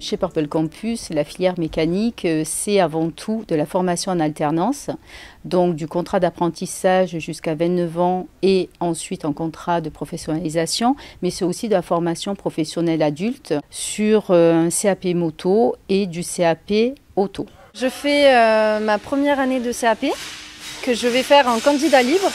Chez Purple Campus, la filière mécanique, c'est avant tout de la formation en alternance, donc du contrat d'apprentissage jusqu'à 29 ans et ensuite un contrat de professionnalisation, mais c'est aussi de la formation professionnelle adulte sur un CAP moto et du CAP auto. Je fais ma première année de CAP que je vais faire en candidat libre,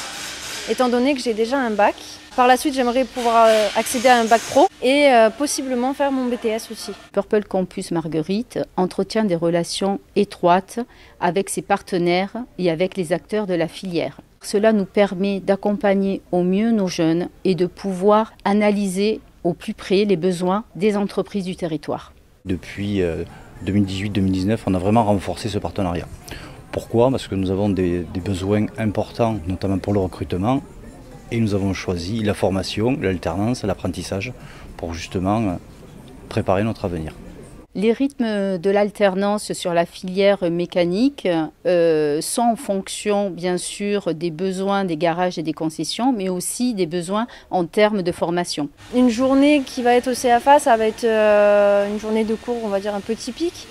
étant donné que j'ai déjà un bac. Par la suite, j'aimerais pouvoir accéder à un bac pro et possiblement faire mon BTS aussi. Purple Campus Marguerite entretient des relations étroites avec ses partenaires et avec les acteurs de la filière. Cela nous permet d'accompagner au mieux nos jeunes et de pouvoir analyser au plus près les besoins des entreprises du territoire. Depuis 2018-2019, on a vraiment renforcé ce partenariat. Pourquoi? Parce que nous avons des besoins importants, notamment pour le recrutement. Et nous avons choisi la formation, l'alternance, l'apprentissage pour justement préparer notre avenir. Les rythmes de l'alternance sur la filière mécanique sont en fonction bien sûr des besoins des garages et des concessions, mais aussi des besoins en termes de formation. Une journée qui va être au CFA, ça va être une journée de cours, on va dire un peu typique,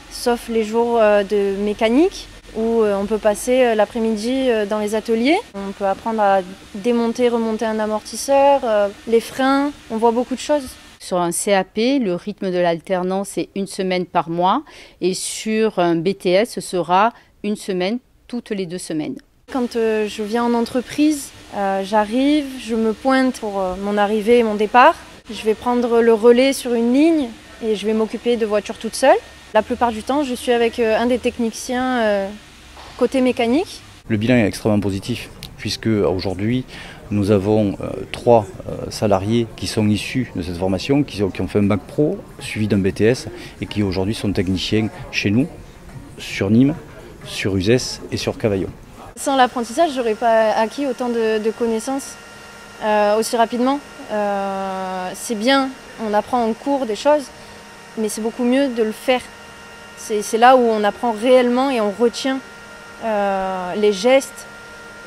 sauf les jours de mécanique, où on peut passer l'après-midi dans les ateliers. On peut apprendre à démonter, remonter un amortisseur, les freins, on voit beaucoup de choses. Sur un CAP, le rythme de l'alternance est 1 semaine par mois et sur un BTS, ce sera 1 semaine toutes les 2 semaines. Quand je viens en entreprise, j'arrive, je me pointe pour mon arrivée et mon départ. Je vais prendre le relais sur une ligne et je vais m'occuper de voitures toute seule. La plupart du temps, je suis avec un des techniciens côté mécanique. Le bilan est extrêmement positif puisque aujourd'hui nous avons 3 salariés qui sont issus de cette formation, qui ont fait un bac pro suivi d'un BTS et qui aujourd'hui sont techniciens chez nous, sur Nîmes, sur Uzès et sur Cavaillon. Sans l'apprentissage, je n'aurais pas acquis autant de connaissances aussi rapidement. C'est bien, on apprend en cours des choses, mais c'est beaucoup mieux de le faire. C'est là où on apprend réellement et on retient les gestes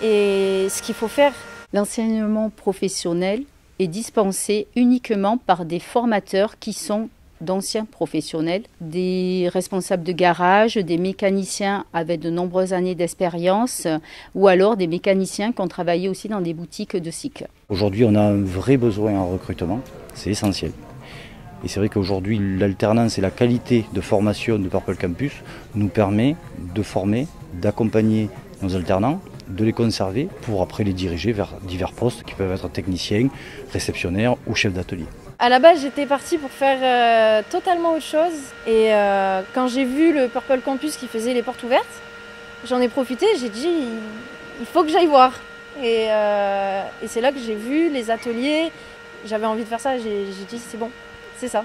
et ce qu'il faut faire. L'enseignement professionnel est dispensé uniquement par des formateurs qui sont d'anciens professionnels, des responsables de garage, des mécaniciens avec de nombreuses années d'expérience ou alors des mécaniciens qui ont travaillé aussi dans des boutiques de cycle. Aujourd'hui, on a un vrai besoin en recrutement, c'est essentiel. Et c'est vrai qu'aujourd'hui, l'alternance et la qualité de formation de Purple Campus nous permet de former, d'accompagner nos alternants, de les conserver pour après les diriger vers divers postes qui peuvent être techniciens, réceptionnaires ou chefs d'atelier. À la base, j'étais partie pour faire totalement autre chose. Et quand j'ai vu le Purple Campus qui faisait les portes ouvertes, j'en ai profité, j'ai dit il faut que j'aille voir. Et c'est là que j'ai vu les ateliers, j'avais envie de faire ça, j'ai dit c'est bon. C'est ça.